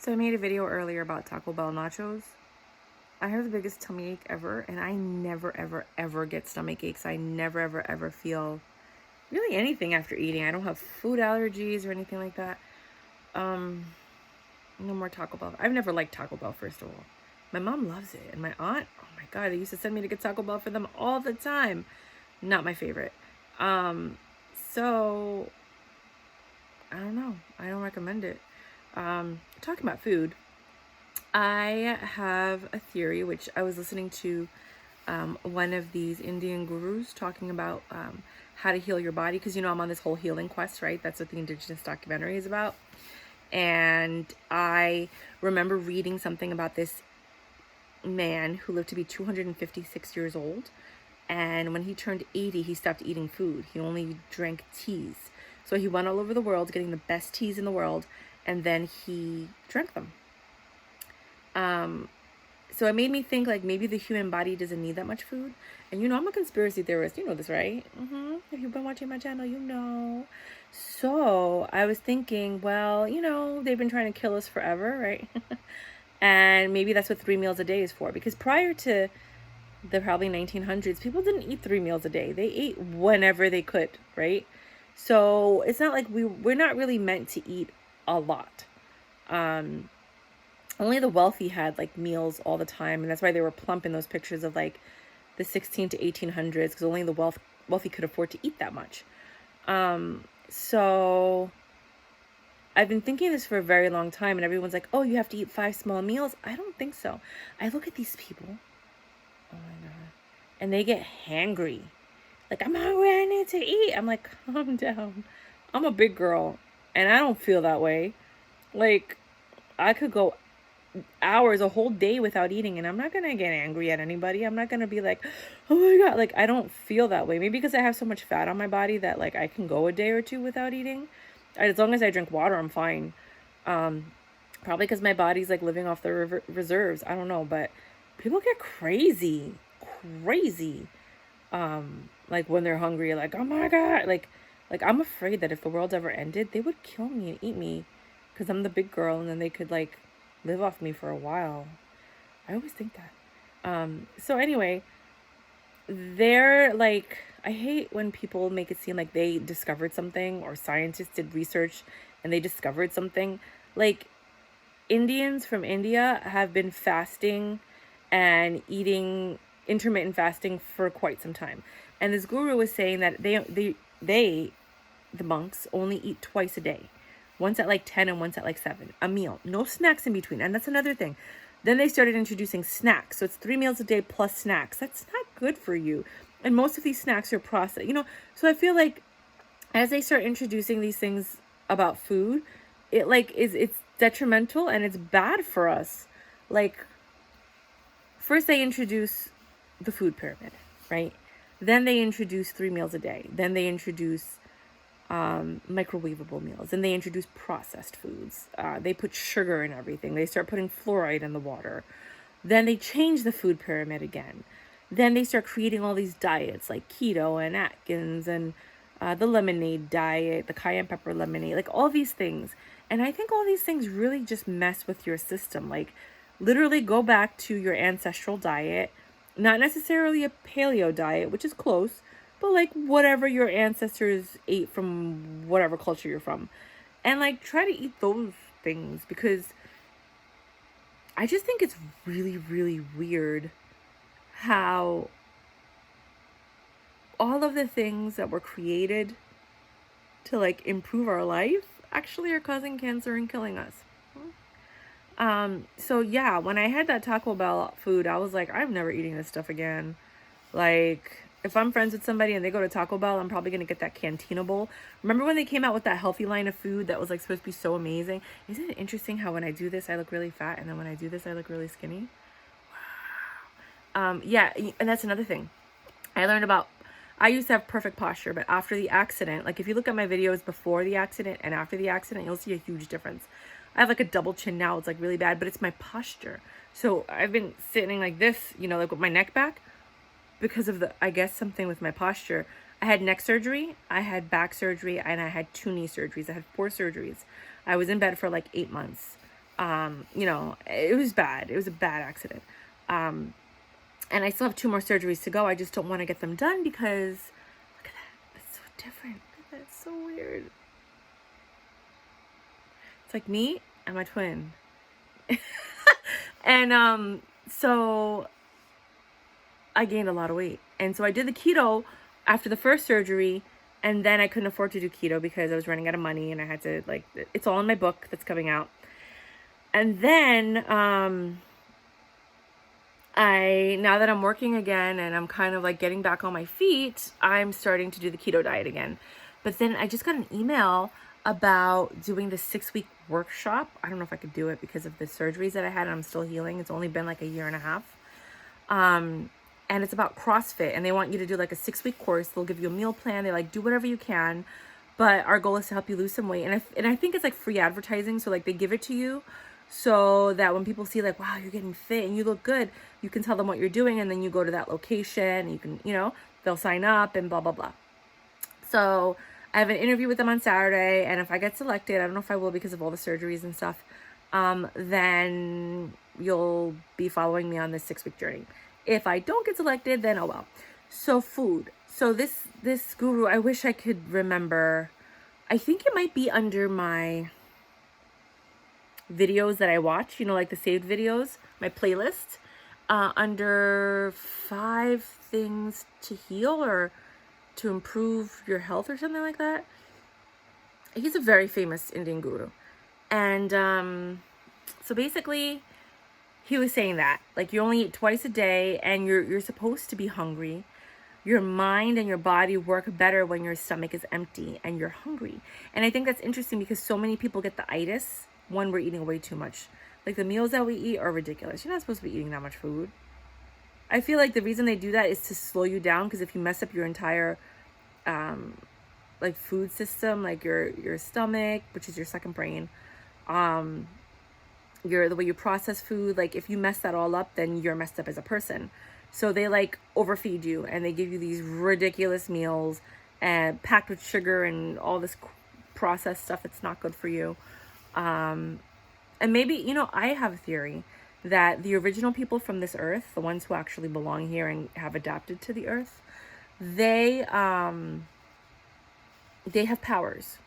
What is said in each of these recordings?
So I made a video earlier about Taco Bell nachos. I have the biggest tummy ache ever, and I never, ever, ever get stomach aches. I never, ever, ever feel really anything after eating. I don't have food allergies or anything like that. No more Taco Bell. I've never liked Taco Bell, first of all. My mom loves it, and my aunt, oh my God, they used to send me to get Taco Bell for them all the time. Not my favorite. So I don't know. I don't recommend it. Talking about food, I have a theory, which I was listening to one of these Indian gurus talking about how to heal your body. Because, I'm on this whole healing quest, right? That's what the Indigenous documentary is about. And I remember reading something about this man who lived to be 256 years old. And when he turned 80, he stopped eating food. He only drank teas. So he went all over the world getting the best teas in the world, and then he drank them. So it made me think, like, maybe the human body doesn't need that much food. And I'm a conspiracy theorist. You know this, right? If you've been watching my channel, you know. So I was thinking, well, they've been trying to kill us forever, right? And maybe that's what 3 meals a day is for. Because prior to the probably 1900s, people didn't eat 3 meals a day. They ate whenever they could, right? So it's not like we're not really meant to eat a lot. Only the wealthy had like meals all the time, and that's why they were plump in those pictures of like the 16 to 1800s, because only the wealthy could afford to eat that much. So I've been thinking this for a very long time, and everyone's like, oh, you have to eat 5 small meals. I don't think so. I look at these people, oh my God, and they get hangry. Like, I'm hungry, I need to eat. I'm like, calm down. I'm a big girl, and I don't feel that way. Like, I could go hours, a whole day without eating, and I'm not gonna get angry at anybody. I'm not gonna be like, oh my God, like, I don't feel that way. Maybe because I have so much fat on my body that like I can go a day or two without eating. As long as I drink water, I'm fine. Probably because my body's like living off the reserves. I don't know, but people get crazy. Like when they're hungry, like, oh my God, like I'm afraid that if the world ever ended, they would kill me and eat me because I'm the big girl, and then they could like live off me for a while. I always think that. So anyway, they're like, I hate when people make it seem like they discovered something, or scientists did research and they discovered something. Like, Indians from India have been fasting and eating intermittent fasting for quite some time. And this guru was saying that they the monks only eat twice a day. Once at like 10 and once at like 7. A meal. No snacks in between. And that's another thing. Then they started introducing snacks. So it's 3 meals a day plus snacks. That's not good for you. And most of these snacks are processed. So I feel like as they start introducing these things about food, it's detrimental and it's bad for us. Like, first they introduce the food pyramid, right? Then they introduce 3 meals a day. Then they introduce microwavable meals, and they introduce processed foods. They put sugar in everything. They start putting fluoride in the water. Then they change the food pyramid again. Then they start creating all these diets like keto and Atkins and the lemonade diet, the cayenne pepper lemonade, like all these things. And I think all these things really just mess with your system. Like, literally go back to your ancestral diet, not necessarily a paleo diet, which is close, but like whatever your ancestors ate from whatever culture you're from. And like try to eat those things, because I just think it's really, really weird how all of the things that were created to like improve our life actually are causing cancer and killing us. So yeah, when I had that Taco Bell food, I was like, I'm never eating this stuff again. Like, if I'm friends with somebody and they go to Taco Bell, I'm probably going to get that Cantina bowl. Remember when they came out with that healthy line of food that was like supposed to be so amazing? Isn't it interesting how when I do this, I look really fat, and then when I do this, I look really skinny? Wow. Yeah, and that's another thing. I used to have perfect posture, but after the accident, like if you look at my videos before the accident and after the accident, you'll see a huge difference. I have like a double chin now. It's like really bad, but it's my posture. So I've been sitting like this, like with my neck back, because of I guess something with my posture. I had neck surgery, I had back surgery, and I had 2 knee surgeries. I had 4 surgeries. I was in bed for like 8 months. You know, it was bad. It was a bad accident. And I still have 2 more surgeries to go. I just don't want to get them done because look at that. That's so different. Look at that. It's so weird. It's like me and my twin. And so I gained a lot of weight. And so I did the keto after the first surgery, and then I couldn't afford to do keto because I was running out of money, and I had to, like, it's all in my book that's coming out. And then now that I'm working again and I'm kind of like getting back on my feet, I'm starting to do the keto diet again. But then I just got an email about doing the 6-week workshop. I don't know if I could do it because of the surgeries that I had, and I'm still healing. It's only been like a year and a half. And it's about CrossFit, and they want you to do like a 6-week course. They'll give you a meal plan. They like, do whatever you can, but our goal is to help you lose some weight. And I think it's like free advertising. So like they give it to you so that when people see like, wow, you're getting fit and you look good, you can tell them what you're doing, and then you go to that location and you can, you know, they'll sign up and blah, blah, blah. So I have an interview with them on Saturday, and if I get selected, I don't know if I will because of all the surgeries and stuff, then you'll be following me on this 6-week journey. If I don't get selected, then oh well. So food. So this guru, I wish I could remember. I think it might be under my videos that I watch, you know, like the saved videos, my playlist, under 5 things to heal or to improve your health or something like that. He's a very famous Indian guru. And so basically he was saying that like you only eat twice a day, and you're supposed to be hungry. Your mind and your body work better when your stomach is empty and you're hungry. And I think that's interesting because so many people get the itis when we're eating way too much. Like the meals that we eat are ridiculous. You're not supposed to be eating that much food. I feel like the reason they do that is to slow you down, because if you mess up your entire like food system, like your stomach, which is your second brain, the way you process food, like if you mess that all up, then you're messed up as a person. So they like overfeed you, and they give you these ridiculous meals and packed with sugar and all this processed stuff that's not good for you. And maybe, you know, I have a theory that the original people from this earth, the ones who actually belong here and have adapted to the earth, they have powers.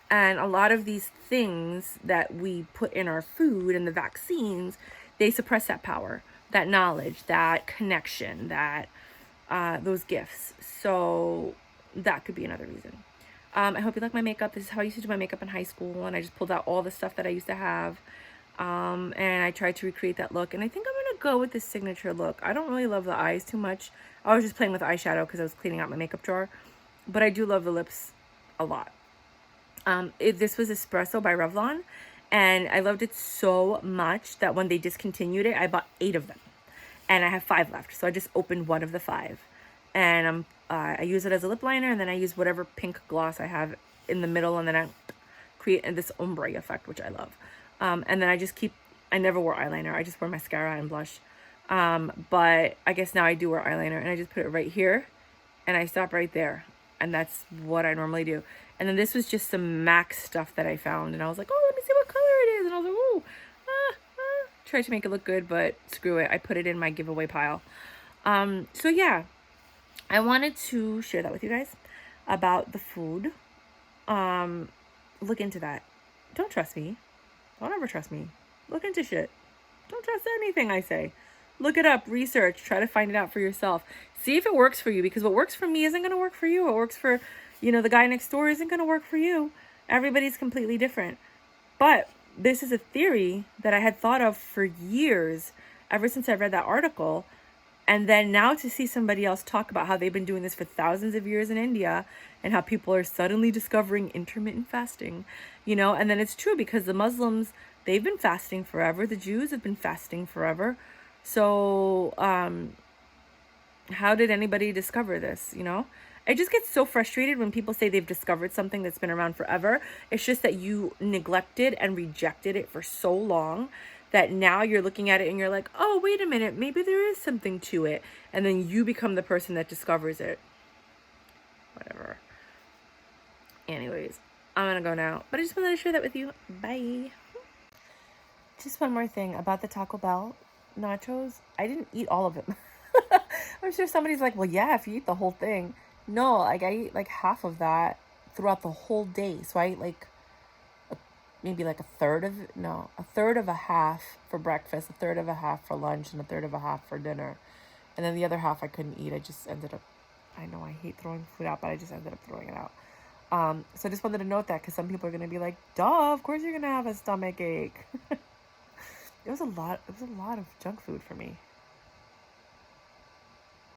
And a lot of these things that we put in our food and the vaccines, they suppress that power, that knowledge, that connection, that those gifts. So that could be another reason. I hope you like my makeup. This is how I used to do my makeup in high school, and I just pulled out all the stuff that I used to have, and I tried to recreate that look. And I think I'm gonna go with this signature look. I don't really love the eyes too much. I was just playing with eyeshadow because I was cleaning out my makeup drawer, but I do love the lips a lot. This was Espresso by Revlon, and I loved it so much that when they discontinued it, I bought 8 of them, and I have 5 left. So I just opened one of the 5, and I use it as a lip liner, and then I use whatever pink gloss I have in the middle, and then I create this ombre effect, which I love. And then I never wore eyeliner. I just wear mascara and blush. But I guess now I do wear eyeliner, and I just put it right here, and I stop right there. And that's what I normally do. And then this was just some MAC stuff that I found, and I was like, oh, let me see what color it is. And I was like, ooh, tried to make it look good, but screw it. I put it in my giveaway pile. So yeah, I wanted to share that with you guys about the food. Look into that. Don't trust me. Don't ever trust me. Look into shit. Don't trust anything I say. Look it up, research, try to find it out for yourself. See if it works for you, because what works for me isn't going to work for you. What works for, you know, the guy next door isn't going to work for you. Everybody's completely different. But this is a theory that I had thought of for years, ever since I read that article. And then now to see somebody else talk about how they've been doing this for thousands of years in India, and how people are suddenly discovering intermittent fasting, you know, and then it's true because the Muslims, they've been fasting forever. The Jews have been fasting forever. So, how did anybody discover this, you know? I just get so frustrated when people say they've discovered something that's been around forever. It's just that you neglected and rejected it for so long that now you're looking at it and you're like, oh, wait a minute, maybe there is something to it. And then you become the person that discovers it. Whatever. Anyways, I'm gonna go now. But I just wanted to share that with you. Bye. Just one more thing about the Taco Bell nachos. I didn't eat all of them. I'm sure somebody's like, well, yeah, if you eat the whole thing. No, like I eat like half of that throughout the whole day. So I ate like maybe like a third of it. No, a third of a half for breakfast, a third of a half for lunch, and a third of a half for dinner. And then the other half I couldn't eat. I just ended up, I know I hate throwing food out, but I just ended up throwing it out. So I just wanted to note that because some people are going to be like, duh, of course you're going to have a stomach ache. It was a lot of junk food for me.